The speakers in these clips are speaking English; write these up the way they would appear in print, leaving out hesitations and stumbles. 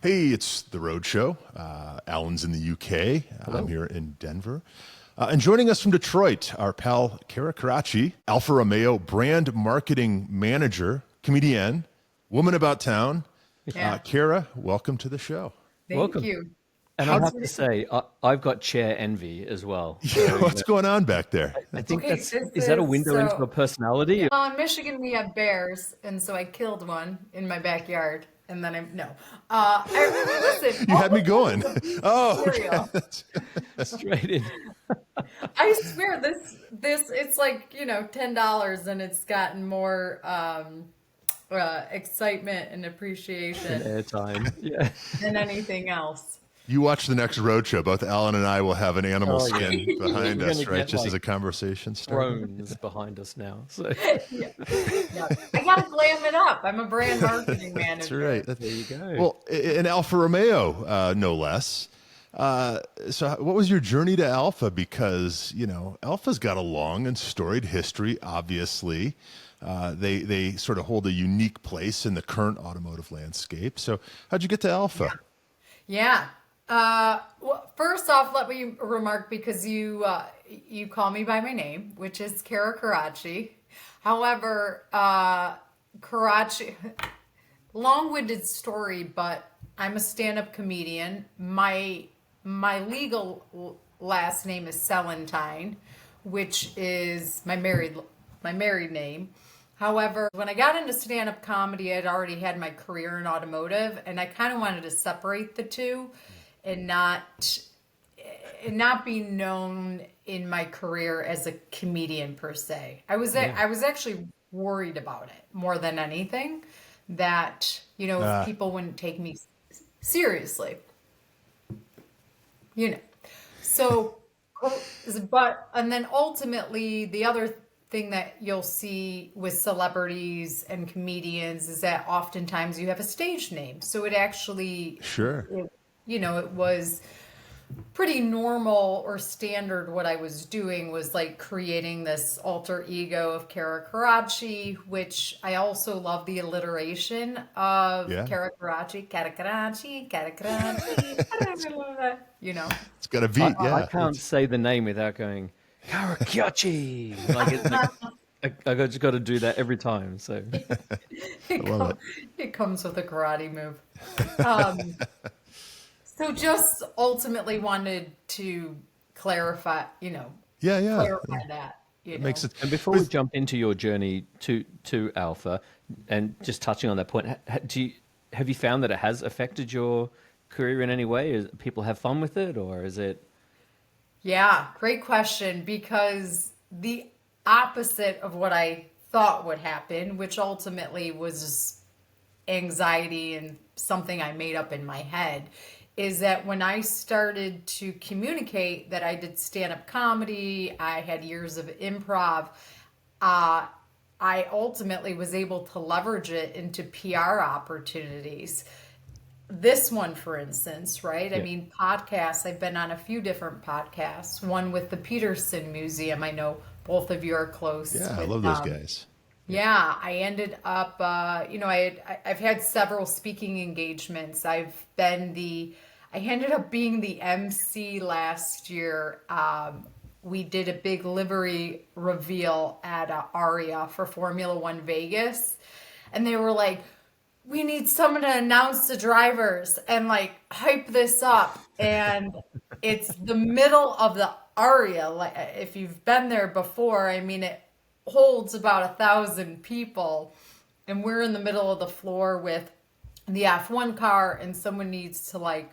Hey, it's The Road Show. Alan's in the UK. Hello. I'm here in Denver. And joining us from Detroit, our pal Kara Coraci, Alfa Romeo brand marketing manager, comedian, woman about town. Yeah. Kara, welcome to the show. Thank Welcome. you. And I have to say, I've got chair envy as well. Yeah, what's going on back there? I think Okay, is this that a is window into a personality? Well, in Michigan we have bears, and so I killed one in my backyard, and then listen. You had me going. Oh, Cereal. Straight in. I swear this it's like $10, and it's gotten more excitement and appreciation Airtime. Yeah. than anything else. You watch the next Road Show. Both Alan and I will have an animal Oh, yeah. skin behind We're us, gonna right? get, Just as a like, conversation starter. Drones behind us now. So Yeah. Yeah. I gotta glam it up. I'm a brand marketing That's manager. right. there you go. Well, in Alfa Romeo, no less. So what was your journey to Alfa? Because, Alfa's got a long and storied history, obviously. They sort of hold a unique place in the current automotive landscape. So how'd you get to Alfa? Yeah. Well, first off, let me remark, because you call me by my name, which is Kara Coraci. However, Coraci, long-winded story, but I'm a stand-up comedian. My legal last name is Sellentine, which is my married name. However, when I got into stand-up comedy, I'd already had my career in automotive, and I kind of wanted to separate the two and not be known in my career as a comedian per se. I was actually worried about it more than anything, that people wouldn't take me seriously. So, and then ultimately the other thing that you'll see with celebrities and comedians is that oftentimes you have a stage name. So it actually, Sure. it was pretty normal or standard. What I was doing was like creating this alter ego of Kara Coraci, which I also love the alliteration of Kara Coraci, Kara Coraci, Kara Coraci. It's got a beat, yeah. I can't say the name without going, Karakiachi. I just got to do that every time. So It comes with a karate move. So just ultimately wanted to clarify, clarify that. It makes it. And before we jump into your journey to Alpha, and just touching on that point, have you found that it has affected your career in any way? People have fun with it, or is it? Yeah, great question, because the opposite of what I thought would happen, which ultimately was anxiety and something I made up in my head, is that when I started to communicate that I did stand-up comedy, I had years of improv, I ultimately was able to leverage it into PR opportunities. This one, for instance, right? Yeah. I mean, podcasts, I've been on a few different podcasts, one with the Peterson Museum. I know both of you are close. Yeah, I with, love those guys. Yeah, I ended up, I've had several speaking engagements. I ended up being the MC last year. We did a big livery reveal at Aria for Formula One Vegas, and they were like, we need someone to announce the drivers and like hype this up. And it's the middle of the Aria. Like, if you've been there before, I mean, it holds about 1,000 people, and we're in the middle of the floor with the F1 car, and someone needs to like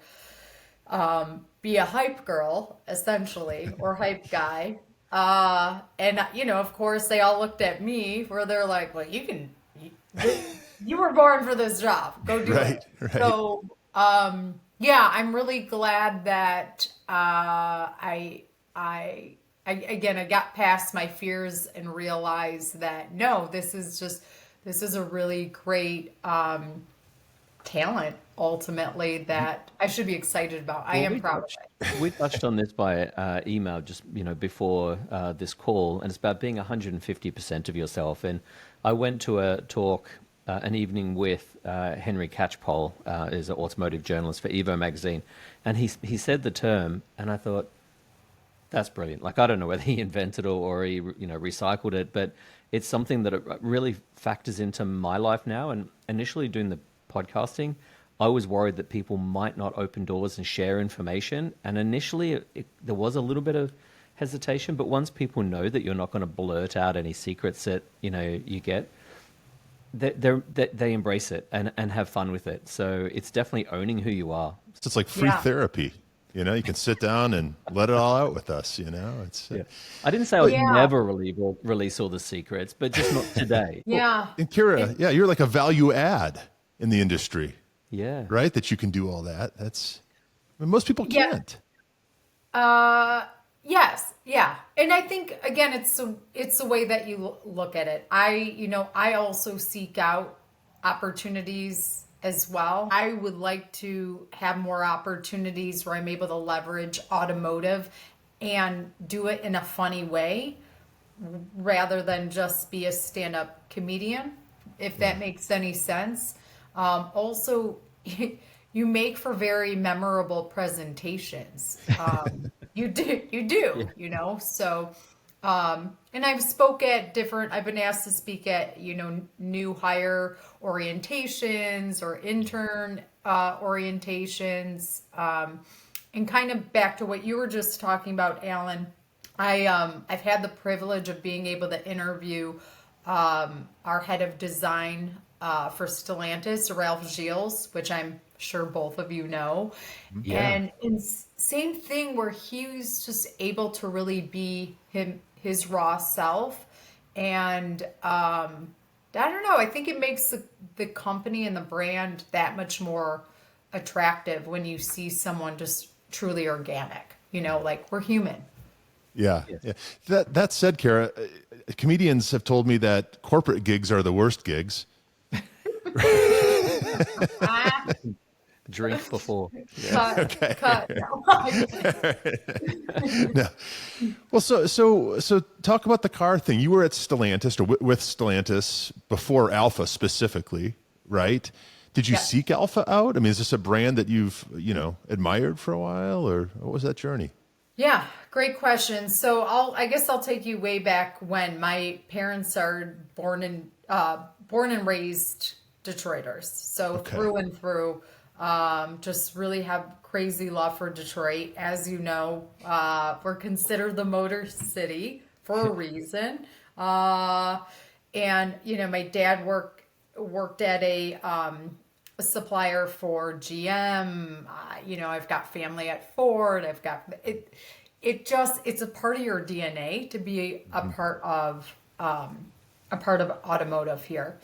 be a hype girl essentially, or hype guy. And of course they all looked at me where they're like, well, you were born for this job, go do it. Right. So yeah, I'm really glad that I got past my fears and realized that no, this is a really great talent ultimately that I should be excited about. I am proud of it. We touched on this by email just before this call, and it's about being 150% of yourself. And I went to a talk an evening with Henry Catchpole, is an automotive journalist for Evo magazine, and he said the term, and I thought, that's brilliant. Like, I don't know whether he invented it or he, recycled it, but it's something that it really factors into my life now. And initially doing the podcasting, I was worried that people might not open doors and share information. And initially there was a little bit of hesitation, but once people know that you're not going to blurt out any secrets that, you get, they embrace it and have fun with it. So it's definitely owning who you are. So it's like free therapy. You can sit down and let it all out with us. It's I didn't say I would never release all the secrets, but just not today. Yeah. And Kira, you're like a value add in the industry. Yeah. Right? That you can do all that. Most people can't. Yes. Yeah. And I think, again, it's the way that you look at it. I also seek out opportunities as well. I would like to have more opportunities where I'm able to leverage automotive and do it in a funny way rather than just be a stand-up comedian, if that makes any sense. Also, you make for very memorable presentations. You do, so, and I've been asked to speak at, new hire orientations or intern orientations. And kind of back to what you were just talking about, Alan, I've had the privilege of being able to interview our head of design for Stellantis, Ralph Gilles, which I'm sure both of you know. Yeah. And same thing where he was just able to really be his raw self. And I don't know, I think it makes the company and the brand that much more attractive when you see someone just truly organic, like we're human. Yeah. That said, Kara, comedians have told me that corporate gigs are the worst gigs. Drink before. Cut. No. Well, so talk about the car thing. You were at Stellantis or with Stellantis before Alfa specifically, right? Did you seek Alfa out? I mean, is this a brand that you've, admired for a while, or what was that journey? Yeah, great question. So I guess I'll take you way back when my parents are born and raised Detroiters. So through and through, just really have crazy love for Detroit. As you know, we're considered the Motor City for a reason. And my dad worked at a supplier for GM. I've got family at Ford. I've got it. It's a part of your DNA to be a part of automotive here.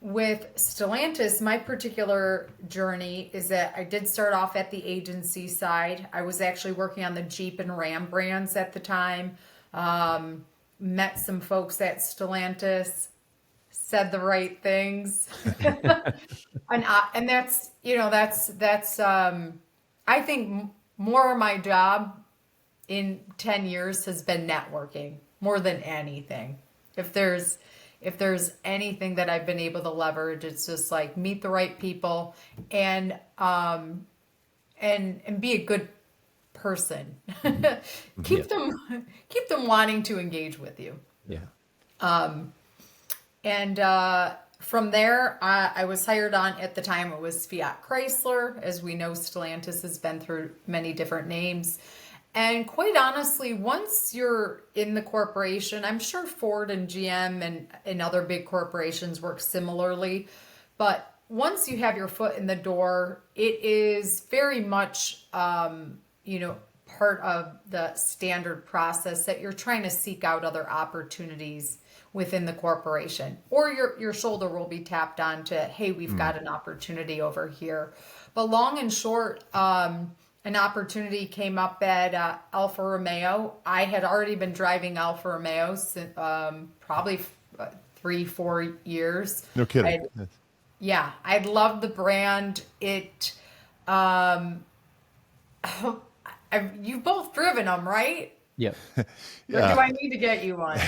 With Stellantis, my particular journey is that I did start off at the agency side. I was actually working on the Jeep and Ram brands at the time. Met some folks at Stellantis, said the right things. And that's I think more of my job in 10 years has been networking more than anything. If there's anything that I've been able to leverage, it's just like meet the right people and be a good person. Keep them wanting to engage with you. Yeah. And from there, I was hired on, at the time it was Fiat Chrysler. As we know, Stellantis has been through many different names. And quite honestly, once you're in the corporation, I'm sure Ford and GM and other big corporations work similarly. But once you have your foot in the door, it is very much, part of the standard process that you're trying to seek out other opportunities within the corporation, or your shoulder will be tapped on to, hey, we've got an opportunity over here. But long and short, an opportunity came up at Alfa Romeo. I had already been driving Alfa Romeo since probably 3-4 years. No kidding. I'd loved the brand. You've both driven them, right? Yep. Or do I need to get you one?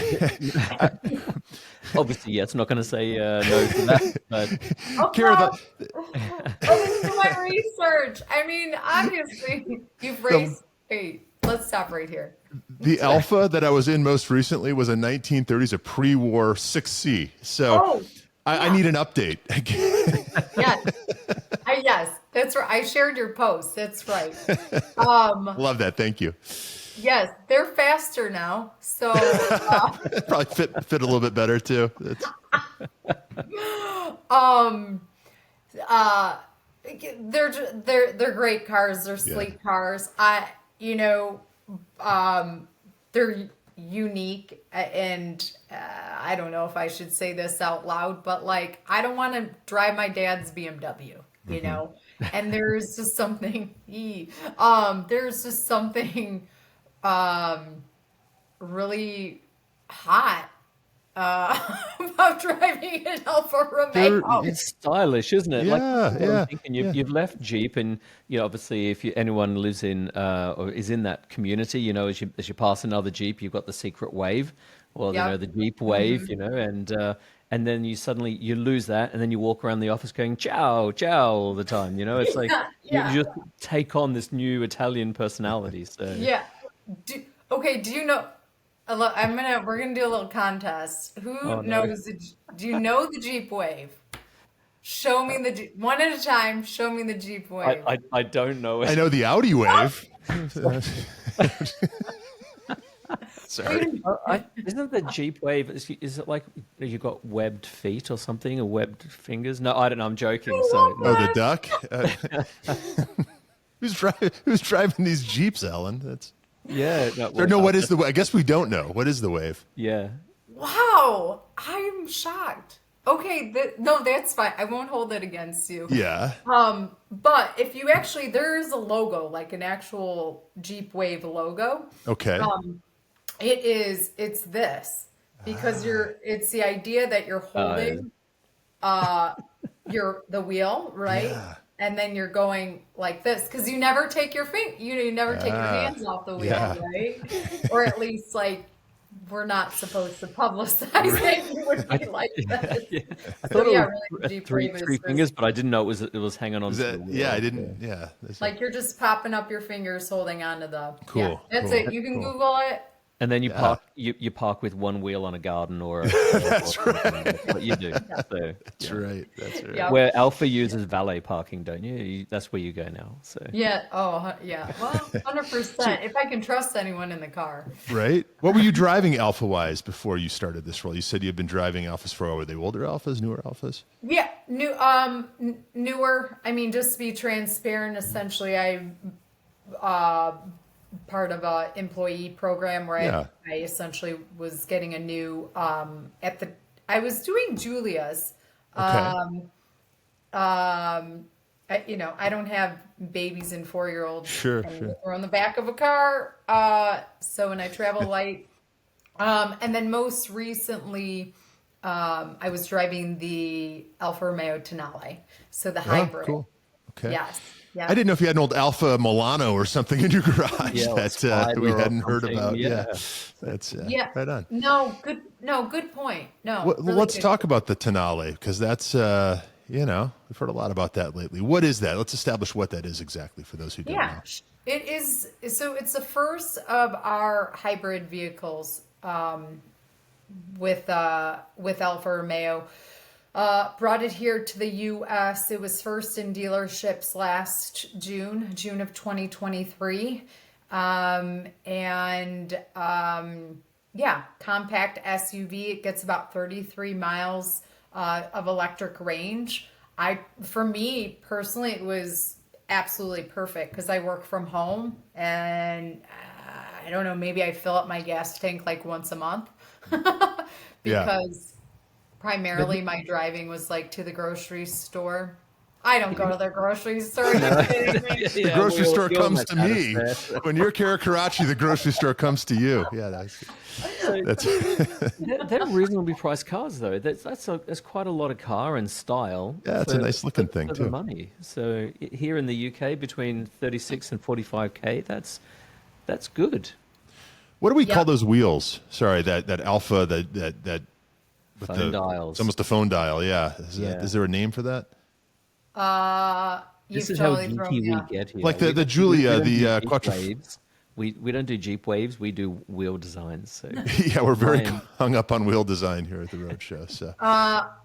Obviously, yeah, it's not going to say no to that, but Okay. Kara, Let me do my research. I mean, obviously, you've the, raced. Hey, let's stop right here. the Alpha that I was in most recently was a 1930s, a pre-war 6C. So Oh, I yeah. need an update. Yes. Yes, that's right. I shared your post. That's right. Um, Love that. Thank you. yes, they're faster now. So, Probably fit a little bit better too. um, uh, they're great cars. They're Yeah. sleek cars. You know, they're unique, and I don't know if I should say this out loud, but like, I don't want to drive my dad's BMW, you know? And there's just something, there's just something, um, really hot, about driving an Alfa Romeo. it's stylish, isn't it? Like this is Yeah, what I'm yeah, thinking. yeah. You've left Jeep, and obviously, if anyone lives in or is in that community, as you pass another Jeep, you've got the secret wave, or Yep. the Jeep wave, Hmm. and then you lose that, and then you walk around the office going ciao ciao all the time. It's like Yeah, you yeah, just take on this new Italian personality. So yeah. Do, okay, do you know? We're gonna do a little contest. Who oh no, knows do you know the Jeep Wave? Show me the Jeep, one at a time. Show me the Jeep Wave. I don't know I it. know the Audi wave. Sorry. Isn't the Jeep Wave? Is it like you've got webbed feet or something, or webbed fingers? No, I don't know. I'm joking. I So Oh, no. the love duck. Who's driving these Jeeps, Ellen? That's Yeah, no, or well, no. What is the? I guess we don't know. What is the wave? yeah. Wow, I'm shocked. Okay, no, that's fine. I won't hold it against you. Yeah. But if you actually, there is a logo, like an actual Jeep Wave logo. Okay. Um, it's this because it's the idea that you're Uh, holding the wheel, right? Yeah. And then you're going like this because you never take you never take your Ah. hands off the wheel, Yeah. right? Or at least like we're not supposed to publicize that you would be like this. yeah. I So thought it yeah, was really the Jeep three Wave three is this, fingers, but I didn't know it was hanging Is onto the that? Yeah. I wheel. didn't. So. Yeah. like you're just popping up your fingers holding onto the yeah, Cool. that's Cool. it. You can Cool. Google it. And then you Yeah. park you park with one wheel on a garden or a That's or something. right. That's what you do. Yeah. So That's yeah. right. That's right. Yeah. Where Alpha uses valet parking, don't you? That's where you go now. So Yeah. Oh, yeah. Well, 100%. If I can trust anyone in the car. Right. What were you driving Alpha wise before you started this role? You said you've been driving Alphas for a while. Were they older Alphas, newer Alphas? Yeah, newer. I mean, just to be transparent, essentially, I part of a employee program where Yeah. I essentially was getting a new I was doing Julia's. Okay. I don't have babies and 4-year-olds Sure. and Sure. we're on the back of a car. So when I travel light, and then most recently, I was driving the Alfa Romeo Tonale, so the Oh, hybrid. cool. Okay. Yes, I yeah, didn't know if you had an old Alpha Milano or something in your garage yeah, or that we Spider or hadn't heard something. about. Yeah. Yeah. That's yeah. right on. No, good. No, good point. No, Well, really let's good. talk about the Tonale because that's, we've heard a lot about that lately. What is that? Let's establish what that is exactly for those who don't Yeah, know. it is. So it's the first of our hybrid vehicles with Alfa Romeo. Brought it here to the U.S. It was first in dealerships last June of 2023. Yeah, compact SUV. It gets about 33 miles of electric range. For me personally, it was absolutely perfect because I work from home and I don't know, maybe I fill up my gas tank like once a month Yeah. because primarily my driving was like to the grocery store. I don't go to the grocery store. Are you kidding me? The Yeah, grocery store we all comes make to that me. fair. When you're Coraci, the grocery store comes to you. Yeah, So that's they're reasonably priced cars, though. That's quite a lot of car and style yeah, it's a nice looking thing for the too. money. So here in the UK, between 36 and 45k, that's good. What do we Yeah. call those wheels? Sorry, that Alpha, that With phone it's dials. almost a phone dial. Yeah. Yeah. Is there a name for that? This You've is how totally thrown geeky me we off. get Like here. the We Giulia, don't do the Jeep Quattro. waves. We don't do Jeep waves. We do wheel designs. So Yeah, we're very Ryan, hung up on wheel design here at the Roadshow. So,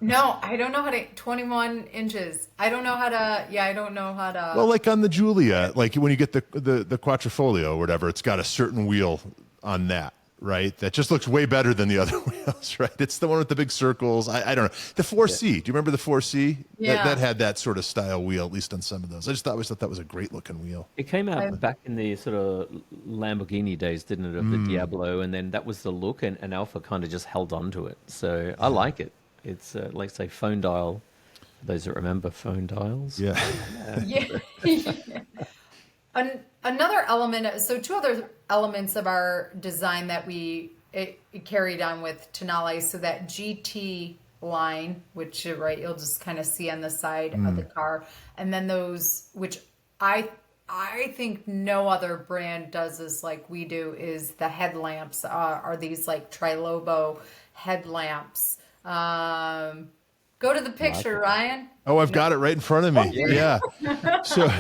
No, I don't know how to, 21 inches. I don't know how to, yeah, I don't know how well, to. like on the Giulia, like when you get the Quattrofolio or whatever, it's got a certain wheel on that, right? That just looks way better than the other wheels, right? It's the one with the big circles. I don't know. The yeah, 4C. Do you remember the 4C? That Yeah. had that sort of style wheel, at least on some of those. Always thought that was a great looking wheel. it came I, out back in the sort of Lamborghini days, didn't it, of the Diablo, and then that was the look, and Alpha kind of just held on to it. So I Yeah. like it. It's like say phone dial. For those that remember phone dials. Yeah. yeah. Another element, so two other elements of our design that it carried on with Tenale. So that GT line, which right, you'll just kind of see on the side of the car, and then those, which I I think no other brand does this like we do, is the headlamps are these like trilobo headlamps. Go to the I like picture, it. Ryan. Oh, I've No. got it right in front of me. Oh, Yeah, Yeah. So,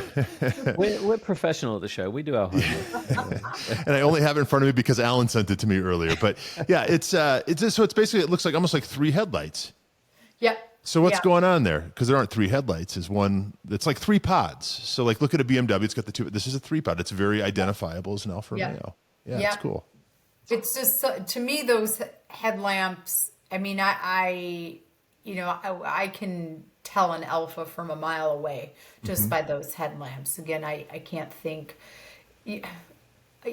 we're professional at the show. We do our homework. Yeah. and I only have it in front of me because Alan sent it to me earlier. But yeah, so it's basically, it looks like almost like three headlights. yeah, So what's yeah, going on there? Because there aren't three headlights. Is one that's like three pods. So like look at a BMW. It's got the two. This is a three pod. It's very identifiable as an Alfa yeah, Romeo. Yeah, it's yeah. cool. It's just to me those headlamps. I mean, I can tell an Alpha from a mile away just by those headlamps. Again, I can't think. You,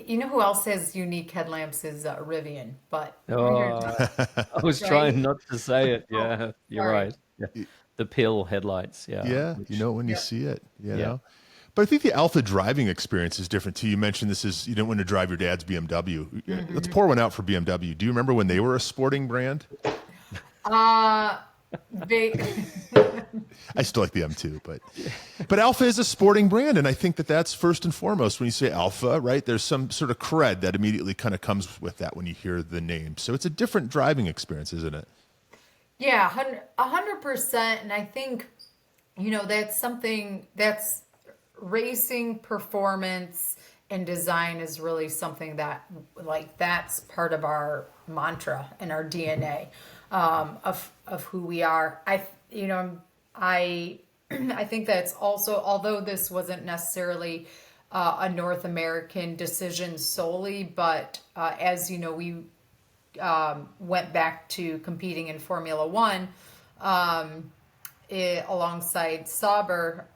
you know who else has unique headlamps is Rivian, but we're here to Oh, I was right. trying not to say it. Oh, Yeah, you're sorry. right. Yeah. The pill headlights. Yeah, Yeah, you which know when you Yeah. see it. yeah. But I think the Alpha driving experience is different too. You mentioned this is you didn't want to drive your dad's BMW. Let's pour one out for BMW. Do you remember when they were a sporting brand? Uh, they. I still like the M2, but Alpha is a sporting brand, and I think that that's first and foremost when you say Alpha, right? There's some sort of cred that immediately kind of comes with that when you hear the name. So it's a different driving experience, isn't it? Yeah, 100%. And I think, that's something that's racing performance and design is really something that, like, that's part of our mantra and our DNA of who we are. I, I think that's also, although this wasn't necessarily a North American decision solely, but as you know, we went back to competing in Formula One alongside Sauber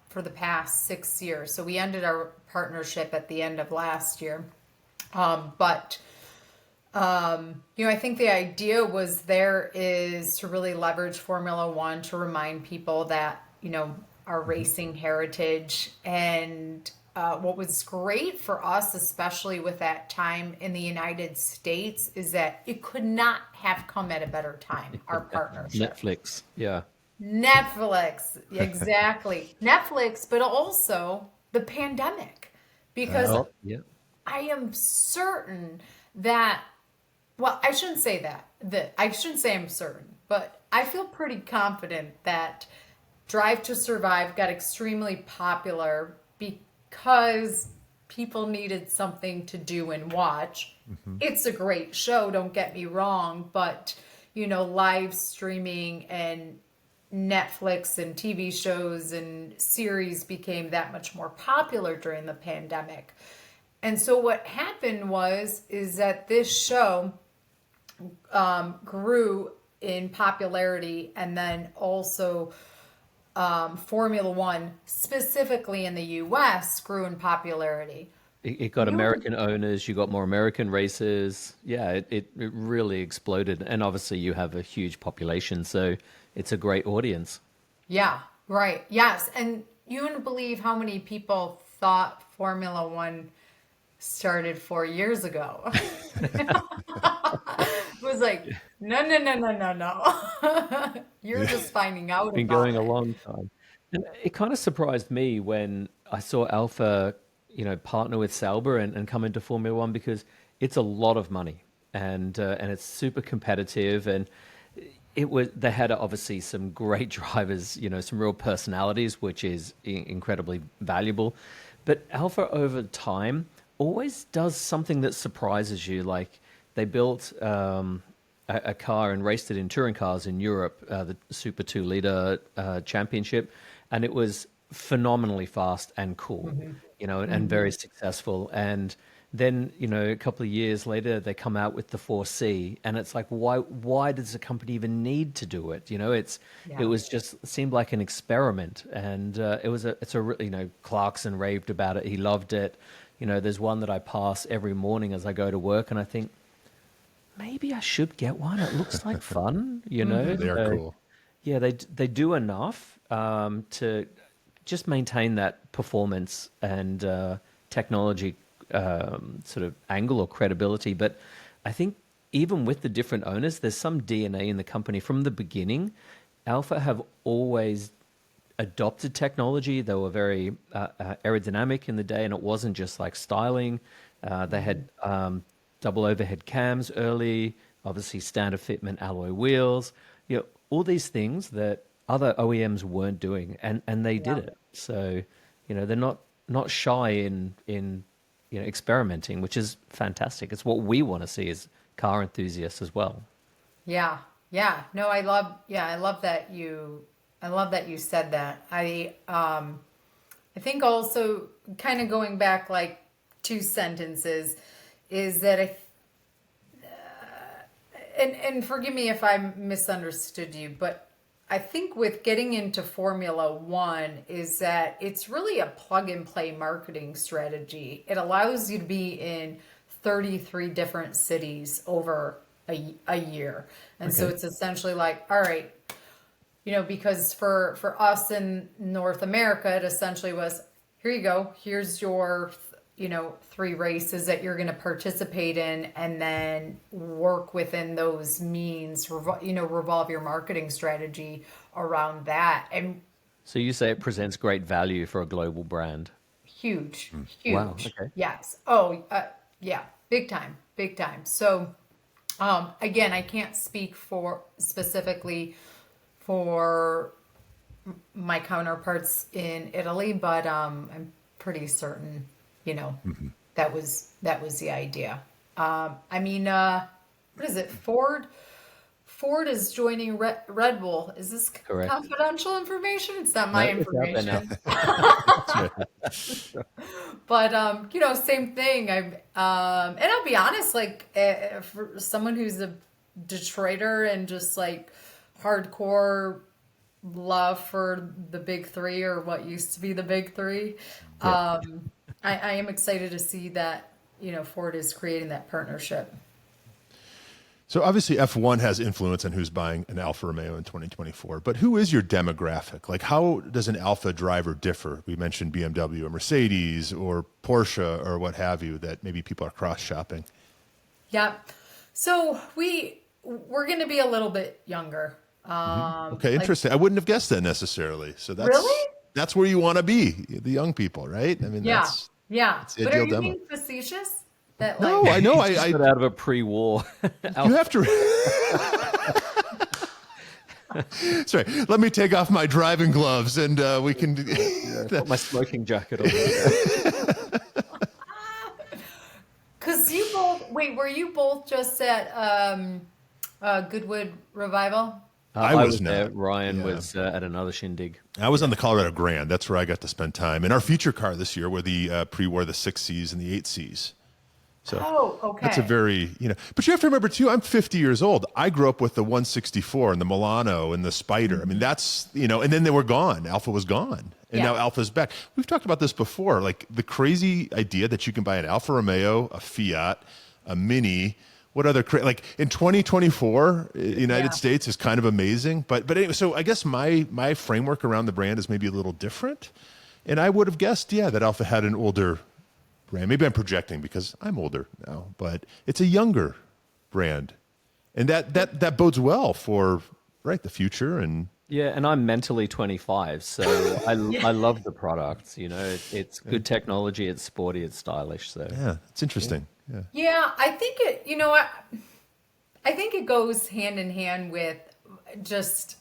for the past 6 years. So we ended our partnership at the end of last year. But I think the idea was there is to really leverage Formula One to remind people that, our racing heritage. And what was great for us, especially with that time in the United States, is that it could not have come at a better time, our partnership. Netflix. Yeah. Netflix, exactly. Netflix, but also the pandemic. Because Oh, yeah. I am certain that, well, I shouldn't say that I shouldn't say I'm certain, but I feel pretty confident that Drive to Survive got extremely popular because people needed something to do and watch. It's a great show, don't get me wrong, but live streaming and Netflix and TV shows and series became that much more popular during the pandemic. And so what happened is that this show grew in popularity, and then also Formula One, specifically in the US, grew in popularity. It got You, American owners. You got more American races. Yeah, it really exploded. And obviously, you have a huge population, so it's a great audience. yeah, right, yes. And you wouldn't believe how many people thought Formula One started 4 years ago. It was like, no, no, no, no, no, no. You're Yeah. just finding out Been about going a it. long time. And it kind of surprised me when I saw Alpha, partner with Sauber and come into Formula One because it's a lot of money. and it's super competitive. And they had obviously some great drivers, some real personalities, which is incredibly valuable. But Alpha over time always does something that surprises you. Like they built a car and raced it in touring cars in Europe, the Super 2-liter championship, and it was phenomenally fast and cool, and very successful. And then, a couple of years later, they come out with the 4C, and it's like, why does the company even need to do it? It was just seemed like an experiment, and Clarkson raved about it. He loved it. There's one that I pass every morning as I go to work, and I think maybe I should get one. It looks like fun, They are cool. Yeah, they do enough to just maintain that performance and technology sort of angle or credibility. But I think even with the different owners, there's some DNA in the company from the beginning. Alpha have always adopted technology. They were very aerodynamic in the day, and it wasn't just like styling. They had double overhead cams early, obviously standard fitment alloy wheels, all these things that other OEMs weren't doing, and they did it. So, they're not shy in experimenting, which is fantastic. It's what we want to see as car enthusiasts as well. Yeah. Yeah. No, I love that you said that. I think also kind of going back like 2 sentences is that and forgive me if I misunderstood you, but I think with getting into Formula One is that it's really a plug and play marketing strategy. It allows you to be in 33 different cities over a year. And so it's essentially like, all right, because for us in North America, it essentially was, here you go, here's your 3 races that you're going to participate in, and then work within those means, revolve your marketing strategy around that. And so you say it presents great value for a global brand. huge. Wow. Okay. Yes. Oh, yeah. Big time. So, again, I can't speak specifically for my counterparts in Italy, but I'm pretty certain that was the idea. What is it? Ford is joining Red Bull. Is this Correct. confidential information? It's not my No, it's out there information. But same thing. And I'll be honest, like for someone who's a Detroiter and just like hardcore love for the big 3 or what used to be the big 3. I am excited to see that, Ford is creating that partnership. So obviously F1 has influence on who's buying an Alfa Romeo in 2024, but who is your demographic? Like how does an Alfa driver differ? We mentioned BMW or Mercedes or Porsche or what have you, that maybe people are cross shopping. Yeah. So we're going to be a little bit younger. Okay, interesting. I wouldn't have guessed that necessarily. So that's where you want to be, the young people, right? I mean, that's the But ideal are you demo. being facetious? That No, I know. I Got out of a pre-war. you have to. Sorry, let me take off my driving gloves and we can. Put my smoking jacket on. Because were you both just at Goodwood Revival? I was not. there. Ryan was at another shindig. I was on the Colorado Grand. That's where I got to spend time. In our feature car this year were the pre-war, the 6Cs and the 8Cs. So okay. that's a very, but you have to remember too, I'm 50 years old. I grew up with the 164 and the Milano and the Spider. I mean, that's, and then they were gone. Alpha was gone. And now Alpha's back. We've talked about this before, like the crazy idea that you can buy an Alfa Romeo, a Fiat, a Mini. What other, like in 2024, United States is kind of amazing. But anyway, so I guess my framework around the brand is maybe a little different. And I would have guessed, that Alpha had an older brand. Maybe I'm projecting because I'm older now, but it's a younger brand. And that bodes well for, the future and Yeah, and I'm mentally 25, so I love the product. It's good technology, it's sporty, it's stylish. So Yeah, it's yeah, interesting. Yeah. Yeah, I think I think it goes hand in hand with just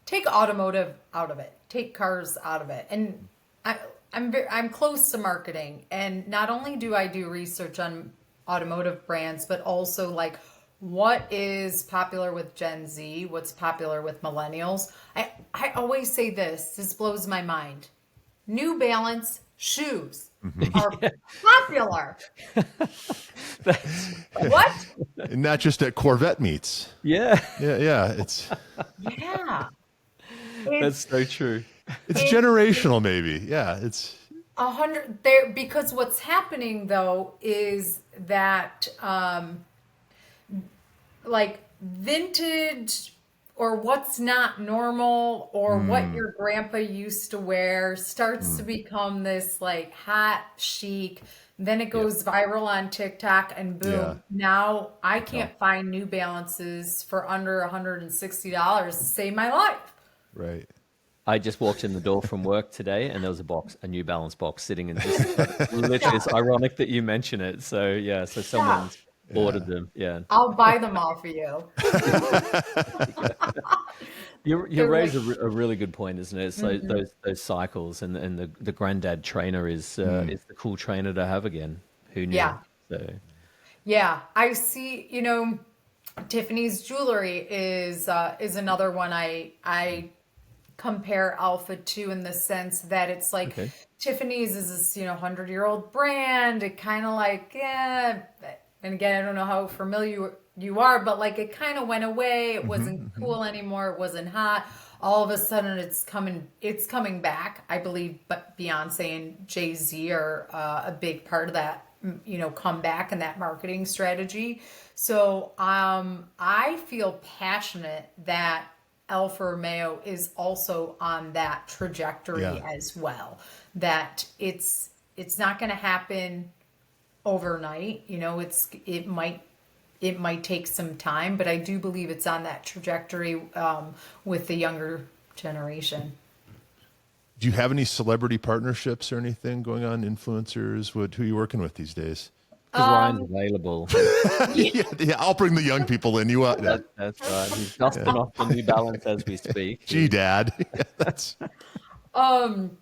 take automotive out of it, take cars out of it, and I'm close to marketing, and not only do I do research on automotive brands, but also like what is popular with Gen Z, what's popular with millennials. I always say this blows my mind. New Balance shoes are popular. that's What? And not just at Corvette meets. yeah, Yeah, yeah. It's Yeah. that's It's so true. it's it's generational, maybe. Yeah, it's 100 there because what's happening though is that like vintage or what's not normal or what mm, your grandpa used to wear starts to mm, become this like hot chic. Then it Yeah, goes viral on TikTok and yeah, boom. Now I no, can't find New Balances for under $160 to save my life. right. I just walked in the door from work today, and there was a New Balance box sitting in just literally. It's Stop. ironic that you mention it. So yeah, so Stop. someone's ordered Yeah. them. Yeah, I'll buy them all for you. you They're raise like, a really good point, isn't it? It's like mhm. those cycles, and the granddad trainer Mm, is the cool trainer to have again. Who knew? Yeah. So Yeah. I see, Tiffany's jewelry is another one I compare Alpha to in the sense that it's like okay, Tiffany's is this, 100-year-old brand. It kind of like, yeah. And again, I don't know how familiar you are, but like it kind of went away. It wasn't hmm hmm cool anymore. It wasn't hot. All of a sudden, it's coming back. I believe, but Beyonce and Jay-Z are a big part of that, comeback and that marketing strategy. So, I feel passionate that Alfa Romeo is also on that trajectory Yeah. as well. That it's not going to happen overnight. It might take some time, but I do believe it's on that trajectory with the younger generation. Do you have any celebrity partnerships or anything going on? Influencers? Who are you working with these days? because Ryan's Um, available. yeah, Yeah, yeah. I'll bring the young people in. You, yeah, That's right. He's dusting yeah. off the New Balance as we speak. Gee, Dad. Yeah, that's um,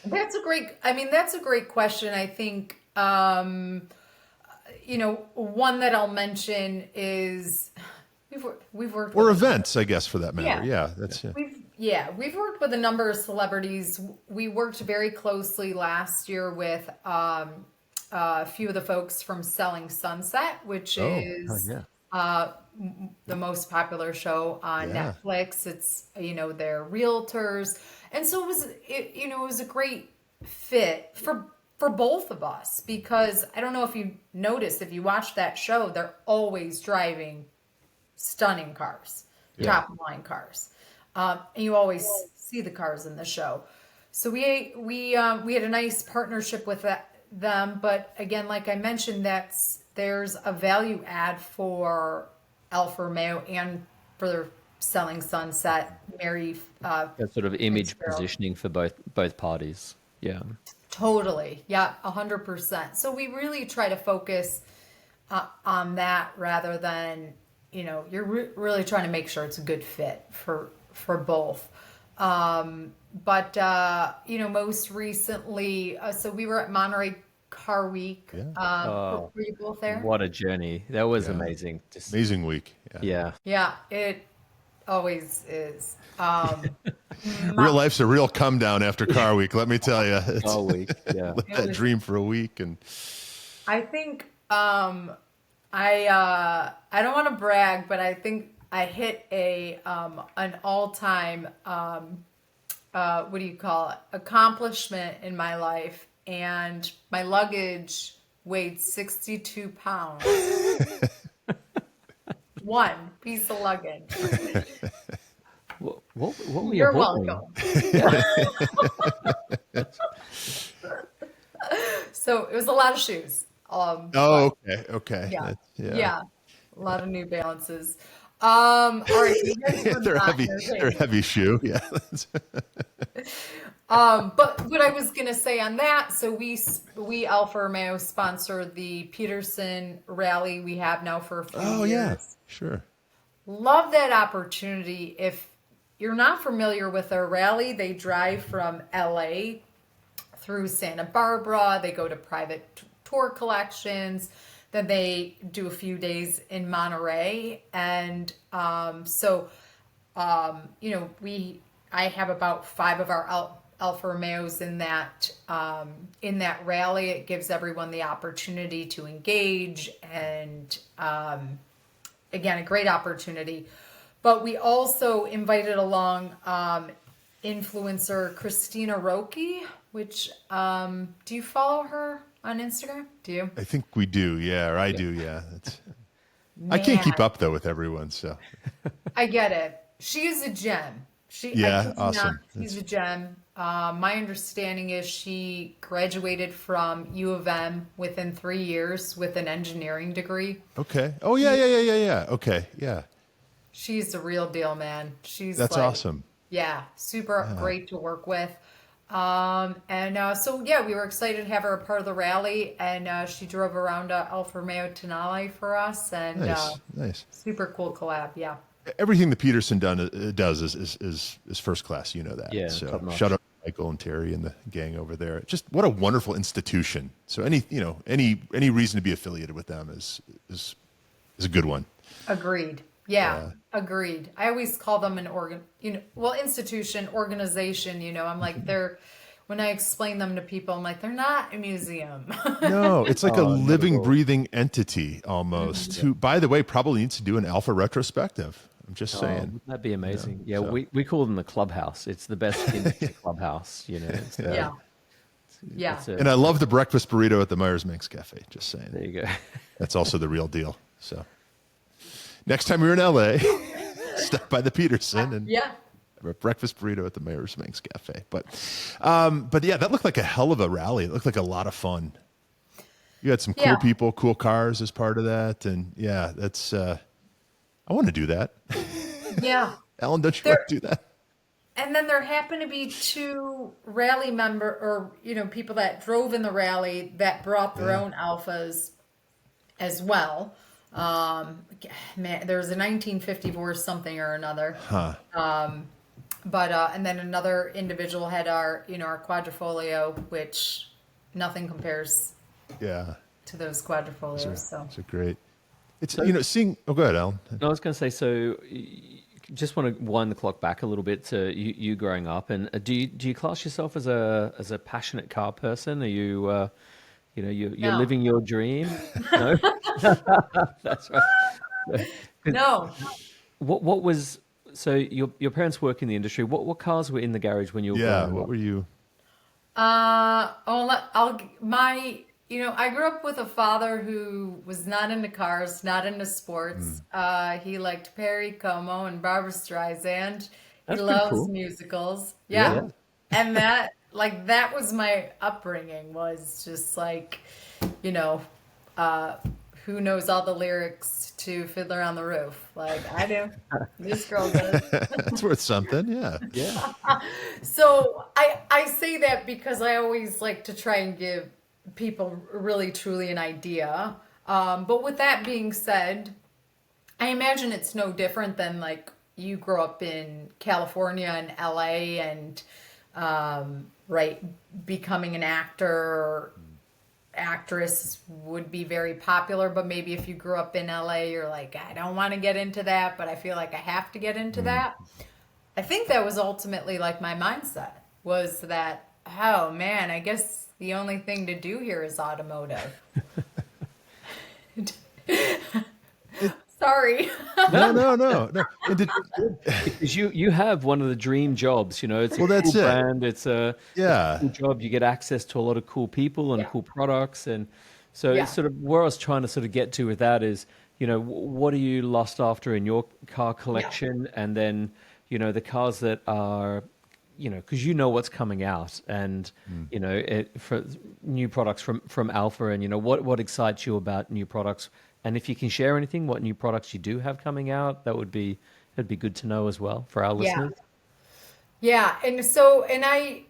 that's a great question. I think one that I'll mention is we've worked or with events, I guess, for that matter. yeah. Yeah, that's yeah. We've worked with a number of celebrities. We worked very closely last year with a few of the folks from Selling Sunset, which Oh, Oh is yeah. uh, the most popular show on yeah. Netflix. It's they're realtors, and so it was a great fit for both of us because I don't know if you noticed if you watch that show, they're always driving stunning cars, Yeah. top line cars, and you always see the cars in the show. So we had a nice partnership with them, but again, like I mentioned, there's a value add for Alfa Romeo and for Selling Sunset, Mary That sort of image Fitzgerald. positioning for both parties. Yeah. Totally, yeah, 100%. So we really try to focus on that rather than you're really trying to make sure it's a good fit for both. But most recently, so we were at Monterey Car Week. Yeah. Were, Oh, were you both there? what a journey. That was Yeah. amazing. Just Amazing week. Yeah. yeah. Yeah, it always is. Real My, life's a real come down after car week, let me tell you. It's All week. Yeah. live it that was. dream for a week and I think I don't want to brag, but I think I hit an all time what do you call it, accomplishment in my life, and my luggage weighed 62 pounds. One piece of luggage. What were you You're hauling? welcome. So it was a lot of shoes. But oh, okay. Okay. yeah, That's, yeah. yeah, a lot of New Balances. All right, you guys were they're not heavy. They're a entertaining. heavy shoe. Yeah. But what I was gonna say on that, so we Alfa Romeo sponsor the Peterson Rally we have now for a few Oh yeah. years. Sure. Love that opportunity. If you're not familiar with our rally, they drive from LA through Santa Barbara. They go to private tour collections. Then they do a few days in Monterey, and I have about five of our Alfa Romeos in that rally. It gives everyone the opportunity to engage, and again, a great opportunity. But we also invited along influencer Christina Rocchi, which do you follow her on Instagram? Do you? I think we do. Yeah. Or I do. Yeah. I can't Man, keep up though with everyone. So I get it. She is a gem. I yeah. kid you not, Awesome. she's a gem. My understanding is she graduated from U of M within 3 years with an engineering degree. Okay. Oh yeah. Yeah. Yeah. Yeah. Yeah. Okay. Yeah. She's the real deal, man. She's That's like, awesome. yeah, super great to work with. So yeah, we were excited to have her a part of the rally, and she drove around Alfa Romeo Tonale for us, and Nice. Nice. super cool collab. Yeah, Everything the Peterson does is first class. You know that. Yeah, So top shout notch. out to Michael and Terry and the gang over there. Just what a wonderful institution. So any reason to be affiliated with them is a good one. agreed. Yeah, agreed. I always call them an institution, organization. I'm like when I explain them to people, I'm like they're not a museum. No, it's like a Oh, not at living, all. breathing entity almost. Who, by the way, probably needs to do an alpha retrospective. I'm just Oh, saying. wouldn't that be amazing? Yeah, So we call them the clubhouse. It's the best in the clubhouse. It's, Yeah, yeah. it's a, and I love the breakfast burrito at the Myers Manx Cafe. Just saying. there you go. That's also the real deal. So next time you're in LA, stop by the Peterson and Yeah. have a breakfast burrito at the Mayor's Manx Cafe. But yeah, that looked like a hell of a rally. It looked like a lot of fun. You had some cool Yeah. people, cool cars as part of that, and yeah, that's. I want to do that. Yeah. Alan, don't you There want to do that? and then there happened to be two rally people that drove in the rally that brought their Yeah. own alphas as well. Man, there was a 1954 something or another. Huh. But and then another individual had our quadrifolio, which nothing compares Yeah. to those Those quadrifolios. So are great. It's So, seeing. Oh, go ahead, Alan. no, I was going to say, so just want to wind the clock back a little bit to you growing up, and do you class yourself as a passionate car person? Are you you're no, living your dream? No, that's right. 'Cause no. what was so your parents work in the industry? What cars were in the garage when you were Yeah. growing What up? were you? I grew up with a father who was not into cars, not into sports. He liked Perry Como and Barbra Streisand. He That's pretty loves cool. musicals. Yeah. Yeah. Yeah. And that was my upbringing, was just like, you know, uh, who knows all the lyrics to Fiddler on the Roof? Like I do. This girl does. That's worth something. Yeah. Yeah. So I say that because I always like to try and give people really truly an idea. But with that being said, I imagine it's no different than like you grow up in California and LA and right, becoming an actor or actress would be very popular, but maybe if you grew up in LA, you're like, I don't want to get into that, but I feel like I have to get into that. I think that was ultimately like my mindset, was that, oh man, I guess the only thing to do here is automotive. Sorry. No. And Because you have one of the dream jobs, it's a well, that's cool it. brand, it's a Yeah. cool job, you get access to a lot of cool people and Yeah. cool products, and so Yeah. it's sort of where I was trying to sort of get to with that is, what are you lost after in your car Yeah. collection, and then, the cars that are, because what's coming out, and for new products from Alpha, and what excites you about new products And if you can share anything, what new products you do have coming out, that'd be good to know as well for our Yeah. listeners. Yeah. And I,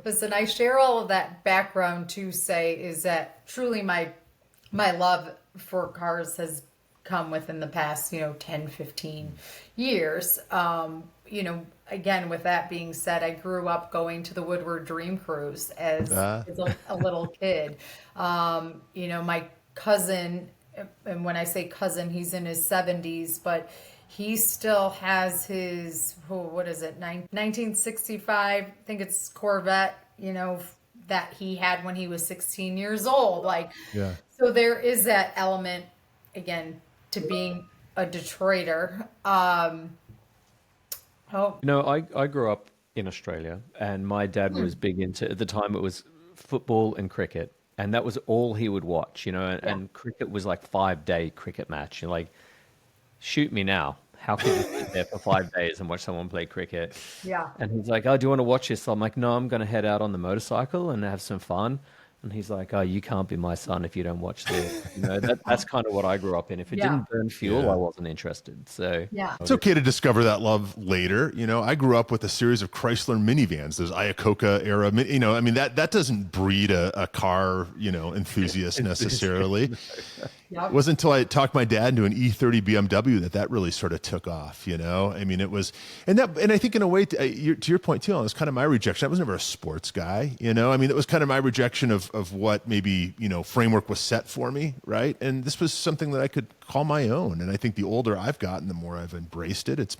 listen, I share all of that background to say is that truly my love for cars has come within the past, 10, 15 years. Again, with that being said, I grew up going to the Woodward Dream Cruise Uh, as a little kid. My cousin, and when I say cousin, he's in his 70s, but he still has his, what is it, 1965, I think it's Corvette, that he had when he was 16 years old. Like, yeah. so there is that element, again, to being a Detroiter. Oh, I grew up in Australia, and my dad was big into, at the time, it was football and cricket. And that was all he would watch, yeah, and cricket was like 5 day cricket match. You're like, shoot me now. How could you sit there for 5 days and watch someone play cricket? yeah, And he's like, oh, do you want to watch this? So I'm like, no, I'm going to head out on the motorcycle and have some fun. And he's like, oh, you can't be my son if you don't watch this. That's kind of what I grew up in. If it yeah, didn't burn fuel, Yeah. I wasn't interested. So, yeah, It's okay to discover that love later. I grew up with a series of Chrysler minivans, those Iacocca era. I mean, that doesn't breed a car, enthusiast necessarily. It yep, wasn't until I talked my dad into an E30 BMW that really sort of took off. I mean, it was, and I think in a way, to your point too, it was kind of my rejection. I was never a sports guy. I mean, it was kind of my rejection of what maybe framework was set for me, right? And this was something that I could call my own. And I think the older I've gotten, the more I've embraced it.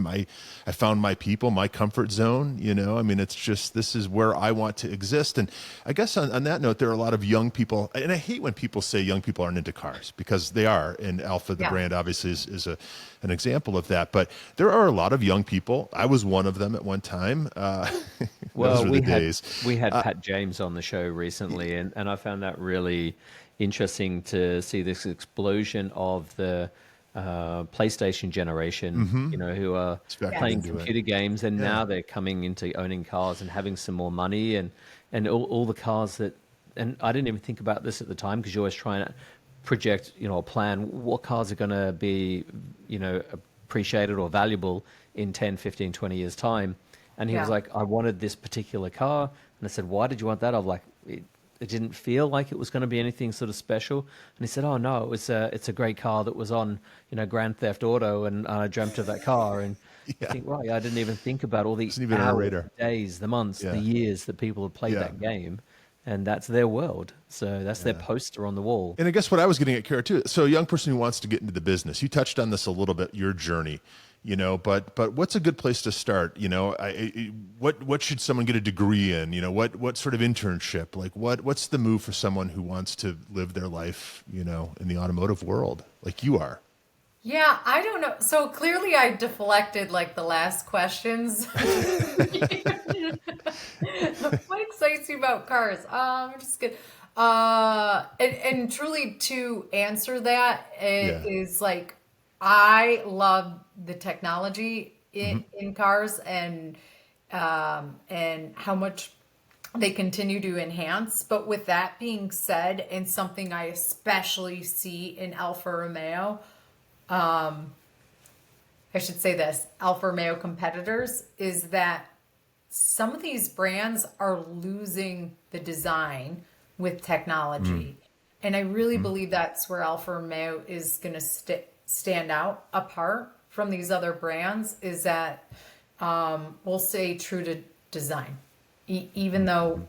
I found my people, my comfort zone. I mean, it's just, this is where I want to exist. And I guess on that note, there are a lot of young people, and I hate when people say young people aren't into cars, because they are. And Alfa, the yeah, brand, obviously is an example of that. But there are a lot of young people. I was one of them at one time. Those well, are the days. we had Pat James on the show recently, and I found that really interesting to see this explosion of the PlayStation generation, who are It's back yes, playing into it. computer games, and Yeah. now they're coming into owning cars and having some more money, and all the cars that, and I didn't even think about this at the time because you're always trying to project, a plan, what cars are going to be, appreciated or valuable in 10, 15, 20 years time. And he was yeah, like, I wanted this particular car. And I said, why did you want that? I was like, it didn't feel like it was going to be anything sort of special. And he said, oh no, it's a great car that was on, Grand Theft Auto, and I dreamt of that car. And you Yeah. think, right, I didn't even think about all the It's not even on our hours, radar. the days, the months, the Yeah. years that people have played Yeah. that game. And that's their world. So that's their Yeah. poster on the wall. And I guess what I was getting at, Kara, too. So a young person who wants to get into the business, you touched on this a little bit, your journey, but what's a good place to start? What should someone get a degree in? What sort of internship? Like what's the move for someone who wants to live their life, in the automotive world, like you are? yeah. I don't know. So clearly, I deflected like the last questions. What excites you about cars? I'm just good. And truly to answer that Yeah. is like I love the technology in cars and how much they continue to enhance. But with that being said, and something I especially see in Alfa Romeo, I should say this, Alfa Romeo competitors, is that some of these brands are losing the design with technology. And I really believe that's where Alfa Romeo is going to stand out apart from these other brands, is that we'll stay true to design. Even though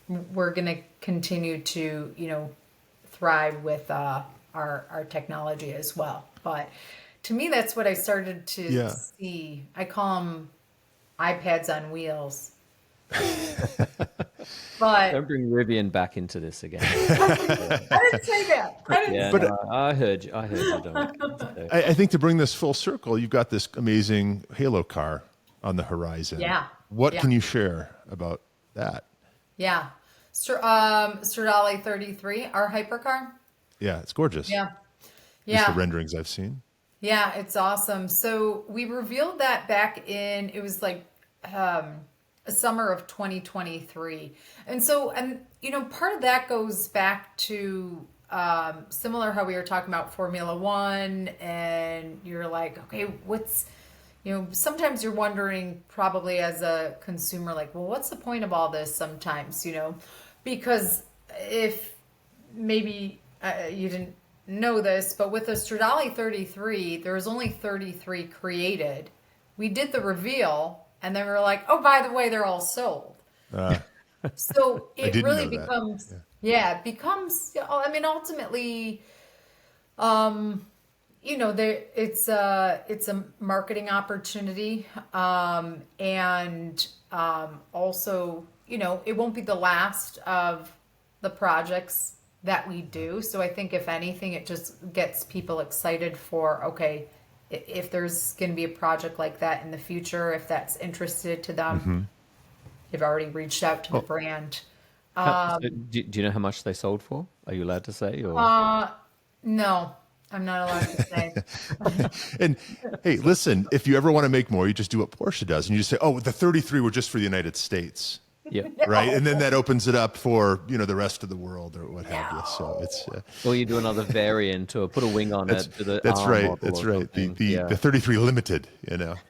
we're going to continue to, thrive with our technology as well. But to me, that's what I started to Yeah. see. I call them iPads on wheels. But Don't bring Rivian back into this again. I didn't say that. I didn't. Yeah, But no, I heard you. I heard you, Dominic. So, I think to bring this full circle, you've got this amazing Halo car on the horizon. Yeah. What Yeah. can you share about that? Yeah. Stradale 33, our hypercar. Yeah, it's gorgeous. Yeah. At least the Yeah. renderings I've seen. Yeah, it's awesome. So we revealed that back in, it was like a summer of 2023. And so, part of that goes back to similar how we were talking about Formula One, and you're like, okay, sometimes you're wondering, probably as a consumer, like, well, what's the point of all this sometimes, because if maybe you didn't know this, but with the Stradale 33, there was only 33 created. We did the reveal, and then we were like, oh, by the way, they're all sold. So I it didn't really know that. becomes, it becomes, ultimately, it's a marketing opportunity, and also, it won't be the last of the projects that we do. So I think if anything, it just gets people excited for, okay, if there's going to be a project like that in the future, if that's interested to them, they've already reached out to the Well, brand. Do you know how much they sold for? Are you allowed to say, or? No, I'm not allowed to say. and hey, listen, if you ever want to make more, you just do what Porsche does, and you just say, "Oh, the 33 were just for the United States." Yeah. Right, and then that opens it up for the rest of the world or what have you. So it's Or you do another variant, or put a wing on that's it, do the that's R right, model that's or right. something. The Yeah. 33 limited,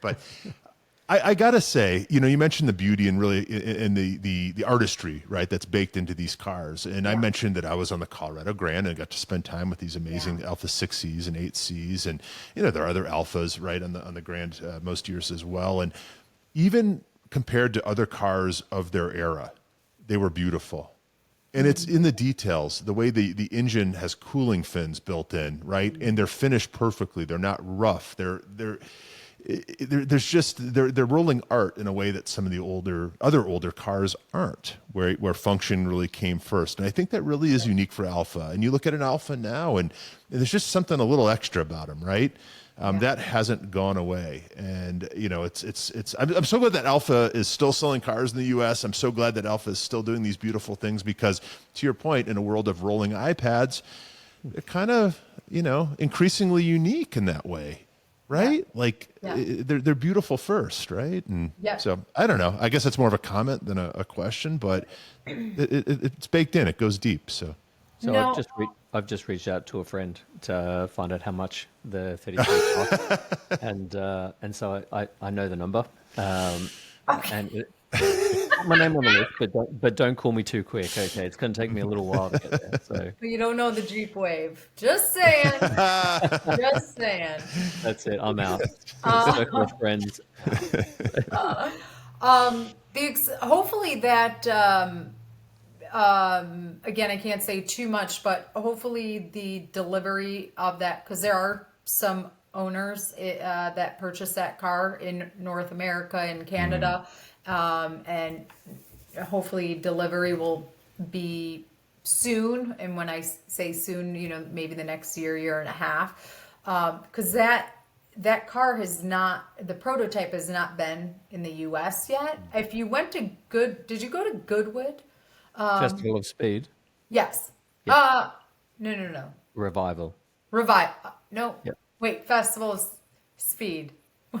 but I gotta say, you mentioned the beauty and really in the artistry, right? That's baked into these cars. And I Yeah. mentioned that I was on the Colorado Grand and got to spend time with these amazing Yeah. Alpha 6Cs and 8Cs, and there are other Alphas right on the Grand most years as well. And even compared to other cars of their era, they were beautiful. And it's in the details, the way the engine has cooling fins built in, right? And they're finished perfectly. They're not rough. They're rolling art in a way that some of the other older cars aren't, where function really came first. And I think that really is unique for Alpha. And you look at an Alpha now, and there's just something a little extra about them, right? That hasn't gone away, and it's. I'm so glad that Alpha is still selling cars in the U.S. I'm so glad that Alpha is still doing these beautiful things because, to your point, in a world of rolling iPads, they're kind of increasingly unique in that way, right? Like Yeah. they're beautiful first, right? And Yeah. so I don't know. I guess it's more of a comment than a question, but it's baked in. It goes deep. So So No. I've just reached out to a friend to find out how much the 33 cost, and so I know the number, Okay. and it's got my name on the list, but don't call me too quick. Okay, it's going to take me a little while to get there. So But you don't know the Jeep Wave. Just saying. Just saying. that's it. I'm out. Uh, Circle of friends. hopefully that again, I can't say too much, but hopefully the delivery of that, because there are some owners that purchase that car in North America and Canada, and hopefully delivery will be soon. And when I say soon, maybe the next year and a half, because that car the prototype has not been in the U.S. yet. If you went to did you go to Goodwood? Festival of Speed. Yes. Yep. No. Revival. Revive. No. Yep. Wait. Festival of Speed.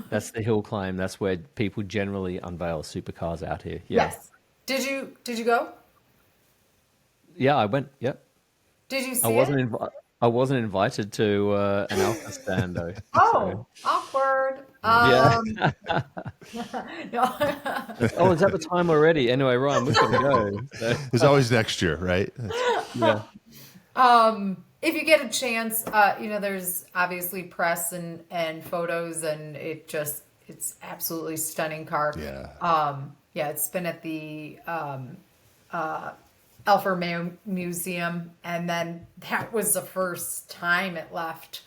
That's the hill climb. That's where people generally unveil supercars out here. Yeah. Yes. Did you go? Yeah, I went. Yep. Did you I see wasn't it? I wasn't invited to an Alpha stand though. Oh, awkward. Yeah. No. Oh, it's at the time already. Anyway, Ryan, we've got to go. So, there's always next year, right? yeah. If you get a chance, there's obviously press and photos, and it's absolutely stunning car. Yeah. Yeah, it's been at the Alfa Romeo Museum, and then that was the first time it left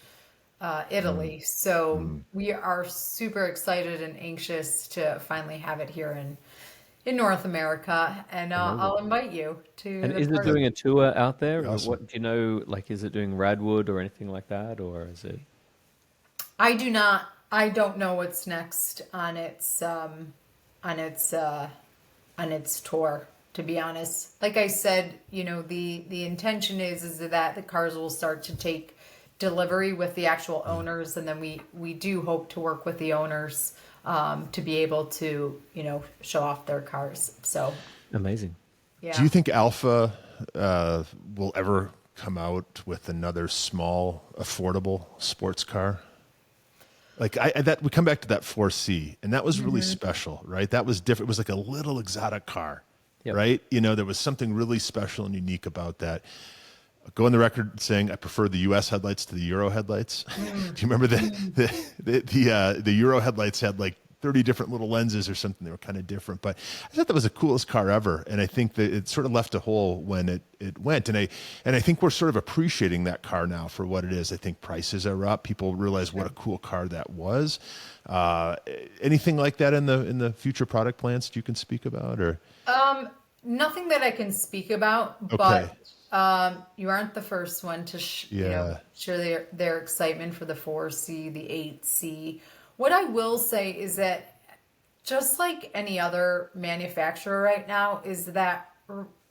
Italy. So we are super excited and anxious to finally have it here in North America, and I'll invite you to And the is it party. doing a tour out there? Awesome. What do you know? Like, is it doing Radwood or anything like that, or is it? I do not. I don't know what's next on its tour. To be honest, like I said, the intention is that the cars will start to take delivery with the actual owners, and then we do hope to work with the owners to be able to show off their cars. So Amazing. yeah. Do you think Alpha will ever come out with another small, affordable sports car? Like that, we come back to that 4C, and that was really special, right? That was different. It was like a little exotic car, Yep. right? There was something really special and unique about that. Go on the record saying I prefer the U.S. headlights to the Euro headlights. Do you remember the Euro headlights had like 30 different little lenses or something? They were kind of different, but I thought that was the coolest car ever. And I think that it sort of left a hole when it went. And I think we're sort of appreciating that car now for what it is. I think prices are up. People realize what a cool car that was. Anything like that in the future product plans that you can speak about, or? Nothing that I can speak about, Okay. but you aren't the first one to share their excitement for the 4C, the 8C. What I will say is that just like any other manufacturer right now is that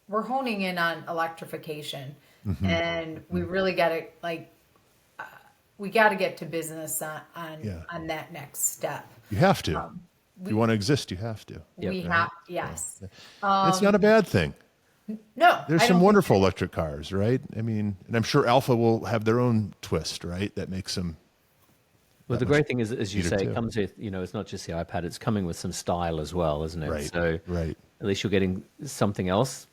we're honing in on electrification, and we really got to we got to get to business on that next step. You have to. If you want to exist, you have to. We Yep. have, yes. And it's not a bad thing. No, There's I some don't wonderful electric cars, right? I mean, and I'm sure Alpha will have their own twist, right? That makes them. Well, the great thing is, as you neater say, too. it comes with, it's not just the iPad, it's coming with some style as well, isn't it? Right, So right. at least you're getting something else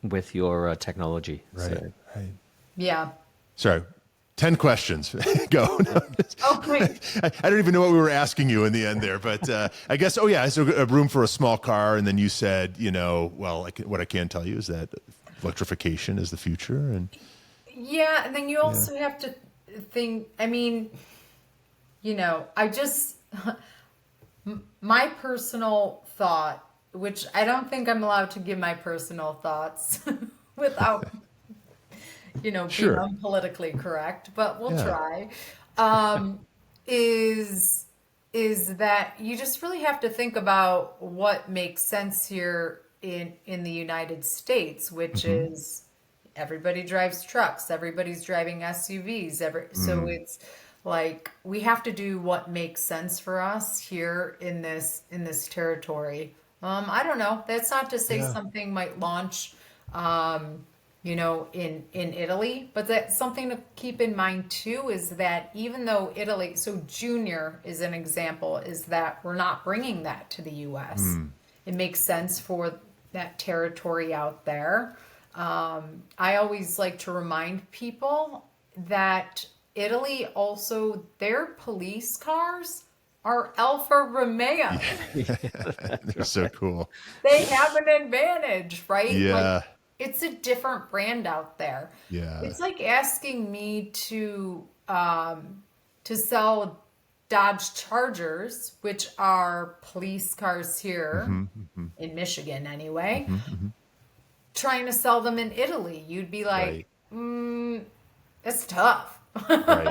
with your technology. Right, So, right. Yeah. Sorry, 10 questions. Go. No, Oh, great. I don't even know what we were asking you in the end there, but I guess, so a room for a small car. And then you said, well, what I can tell you is that electrification is the future. And Yeah, and then you also have to think, I mean, I just, my personal thought, which I don't think I'm allowed to give my personal thoughts without, being Sure. unpolitically correct, but we'll Yeah. try, is that you just really have to think about what makes sense here in the United States, which is everybody drives trucks, everybody's driving SUVs, so it's like we have to do what makes sense for us here in this territory. I don't know. That's not to say Yeah. something might launch in Italy, but that's something to keep in mind too, is that even though Italy, so Junior is an example, is that we're not bringing that to the US. It makes sense for that territory out there. I always like to remind people that Italy also, their police cars are Alfa Romeo. they're so cool. They have an advantage, right? Yeah. It's a different brand out there. Yeah. It's like asking me to sell Dodge Chargers, which are police cars here in Michigan anyway, trying to sell them in Italy. You'd be like, it's tough. Right.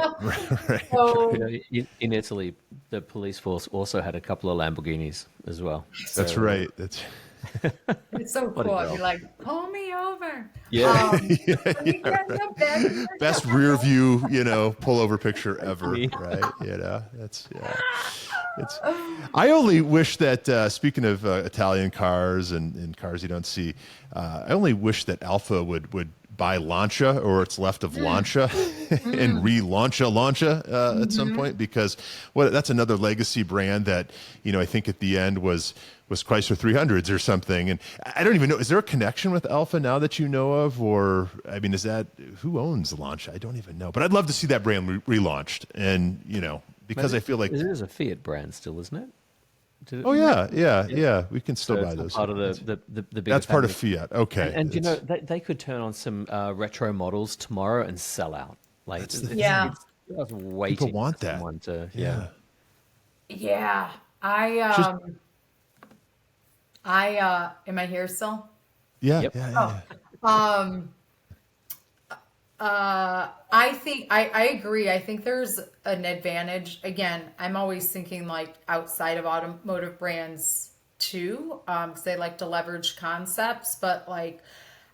Right. So in Italy, the police force also had a couple of Lamborghinis as well. That's So, right. That's it's so What a cool. I'd girl. be like, pull me over. Yeah. Let me get in the bed. best rear view, pullover picture ever, right? That's It's. I only wish that speaking of Italian cars and cars you don't see, I only wish that Alfa would buy Lancia or what's left of Lancia and relaunch a Lancia at some point, because that's another legacy brand that I think at the end was Chrysler 300s or something. And I don't even know, is there a connection with Alfa now that you know of? Or, I mean, who owns Lancia? I don't even know. But I'd love to see that brand relaunched. And, because I feel like... It is a Fiat brand still, isn't it? Oh, yeah. We can still So buy it's those. part of the bigger That's part of family. Fiat. Okay. And they could turn on some retro models tomorrow and sell out. Like, Yeah. it's just waiting People want for that. someone to, Yeah. Yeah. Am I here still? Yeah. Yep. Yeah. I think I agree. I think there's an advantage. Again, I'm always thinking like outside of automotive brands too, because they like to leverage concepts. But like,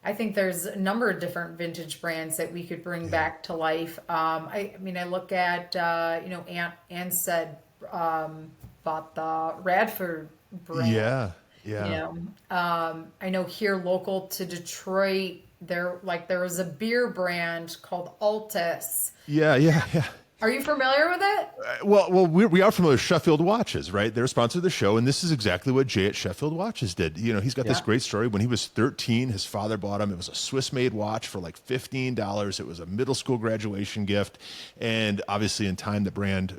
I think there's a number of different vintage brands that we could bring back to life. I mean, I look at Aunt said bought the Radford brand. Yeah. I know here local to Detroit, there was a beer brand called Altus. Yeah. Are you familiar with it? Well, we are familiar with Sheffield Watches, right? They're a sponsor of the show, and this is exactly what Jay at Sheffield Watches did. He's got this Yeah. great story. When he was 13, his father bought him. It was a Swiss-made watch for like $15. It was a middle school graduation gift, and obviously, in time, the brand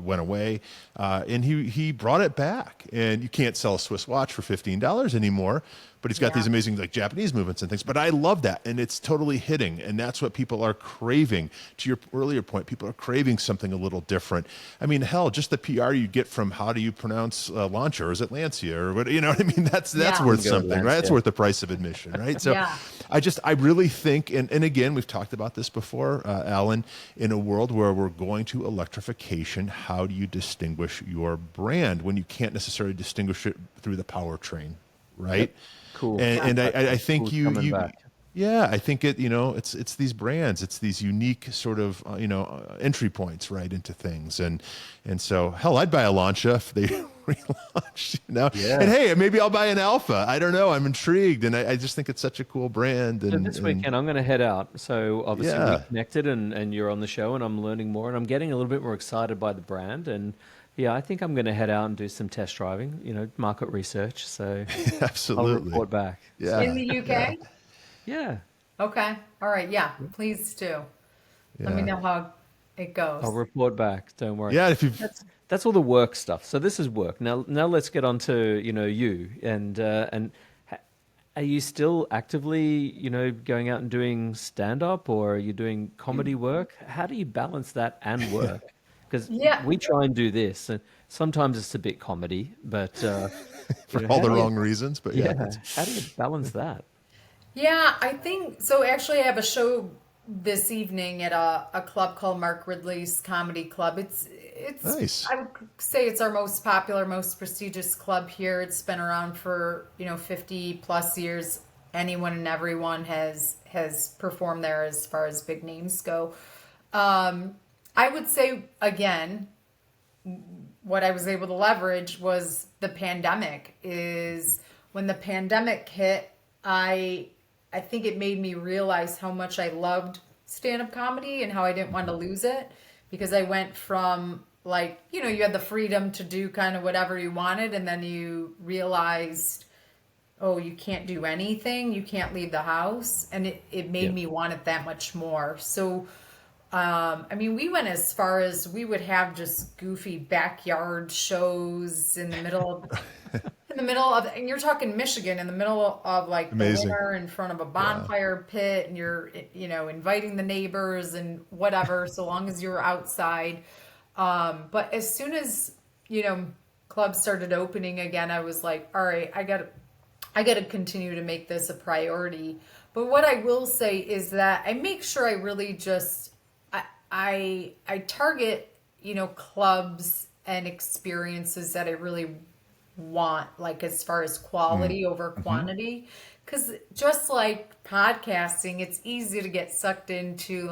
went away, and he brought it back. And you can't sell a Swiss watch for $15 anymore. But he's got Yeah. these amazing like Japanese movements and things. But I love that, and it's totally hitting, and that's what people are craving. To your earlier point, people are craving something a little different. I mean, hell, just the PR you get from how do you pronounce Lancia, or is it Lancia, or what? You know what I mean? That's Yeah. worth Go with something, right? That's Lancia. worth the price of admission, right? So, Yeah. I really think, and again, we've talked about this before, Alan. In a world where we're going to electrification, how do you distinguish your brand when you can't necessarily distinguish it through the powertrain, right? Cool. And I think Cool's you coming back. yeah, I think it's these brands, it's these unique sort of entry points right into things, and so hell, I'd buy a Lancia if they relaunched, Yeah. and hey, maybe I'll buy an Alpha. I don't know, I'm intrigued, and I just think it's such a cool brand. So And this weekend I'm going to head out. So obviously we Yeah. connected and you're on the show and I'm learning more and I'm getting a little bit more excited by the brand. And yeah, I think I'm going to head out and do some test driving, market research. So I'll absolutely, report back. yeah, In the UK? Yeah, Okay. All right. Yeah. Please do. Let me yeah. know how it goes. I'll report back. Don't worry. Yeah, if you That's all the work stuff. So this is work. Now let's get on to, you and ha- are you still actively, going out and doing stand up or are you doing comedy work? How do you balance that and work? Because Yeah. we try and do this and sometimes it's a bit comedy, but for all the wrong reasons, but yeah, yeah, how do you balance that? Yeah, I think so. Actually, I have a show this evening at a club called Mark Ridley's Comedy Club. It's Nice. I would say it's our most popular, most prestigious club here. It's been around for 50 plus years. Anyone and everyone has performed there as far as big names go. I would say again, what I was able to leverage was the pandemic. Is when the pandemic hit, I think it made me realize how much I loved stand-up comedy and how I didn't want to lose it, because I went from you had the freedom to do kind of whatever you wanted, and then you realized, oh, you can't do anything, you can't leave the house, and it made Yeah. me want it that much more. So we went as far as we would have just goofy backyard shows and you're talking Michigan, in the middle of the Amazing. winter, in front of a bonfire pit, and you're, inviting the neighbors and whatever, so long as you're outside. But as soon as, clubs started opening again, I was like, all right, I gotta continue to make this a priority. But what I will say is that I make sure I really just, I target, clubs and experiences that I really want, as far as quality over quantity. Because just like podcasting, it's easy to get sucked into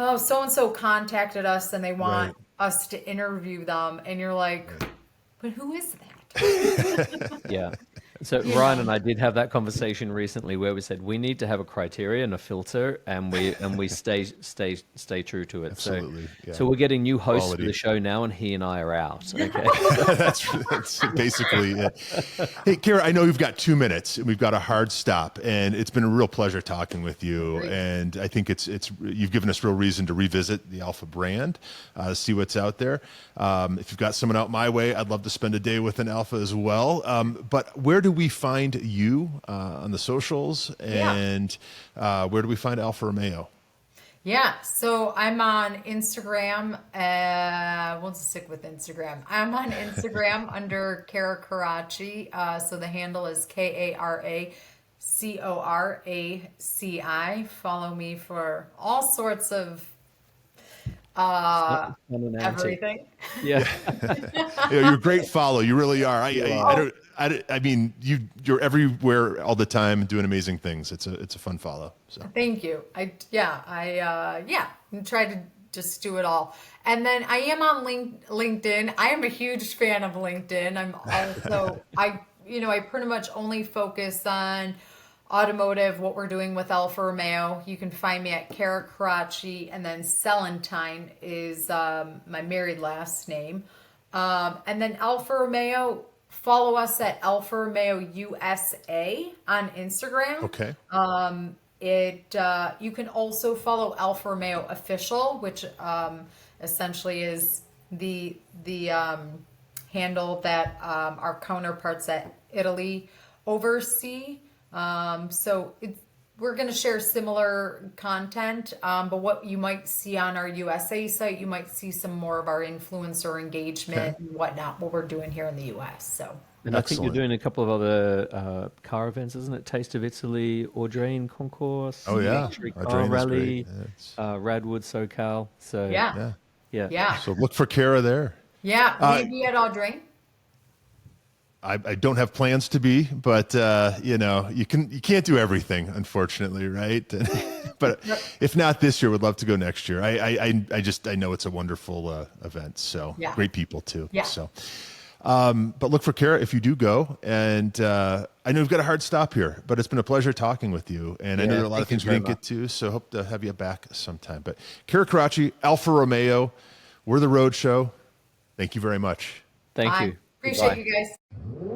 oh, so and so contacted us and they want Right. us to interview them, and you're like, but who is that? Yeah. So Ryan and I did have that conversation recently where we said we need to have a criteria and a filter, and we stay true to it. Absolutely, So yeah. so we're getting new hosts for Quality. the show now, and he and I are out. Okay. That's basically it. Hey, Kara, I know you've got 2 minutes and we've got a hard stop, and it's been a real pleasure talking with you. Great. And I think it's you've given us real reason to revisit the Alpha brand, see what's out there. If you've got someone out my way, I'd love to spend a day with an Alpha as well. But where do we find you on the socials, and where do we find Alfa Romeo? Yeah, so I'm on Instagram. We'll just stick with Instagram. I'm on Instagram under Kara Coraci. So the handle is KARACORACI. Follow me for all sorts of Fun and antic. everything. Yeah. You're a great follow. You really are. You I are. don't. I mean, you're everywhere all the time doing amazing things. It's a fun follow. So Thank you. I try to just do it all. And then I am on LinkedIn. I am a huge fan of LinkedIn. I'm also I pretty much only focus on automotive, what we're doing with Alfa Romeo, you can find me at Coraci, and then Sellentine is my married last name. And then Alfa Romeo, follow us at Alfa Romeo USA on Instagram. Okay. You can also follow Alfa Romeo Official, which essentially is the handle that our counterparts at Italy oversee. We're going to share similar content, but what you might see on our USA site, you might see some more of our influencer engagement and whatnot, what we're doing here in the US. So. And I think you're Excellent. doing a couple of other car events, isn't it? Taste of Italy, Audrain Concourse, Oh yeah, Luxury our Car drain is Rally, great. It's- Radwood SoCal. So Yeah. yeah. yeah, Yeah. So look for Kara there. Yeah. Maybe at Audrain. I don't have plans to be, but you can't do everything, unfortunately, right? But if not this year, would love to go next year. I know it's a wonderful event. So Yeah. great people too. Yeah. So, but look for Kara if you do go. And I know we've got a hard stop here, but it's been a pleasure talking with you. And I know Yeah, there are a lot of thank you things we very didn't get to, so hope to have you back sometime. But Kara Coraci, Alfa Romeo, we're the Road Show. Thank you very much. thank I you. appreciate Goodbye. you guys.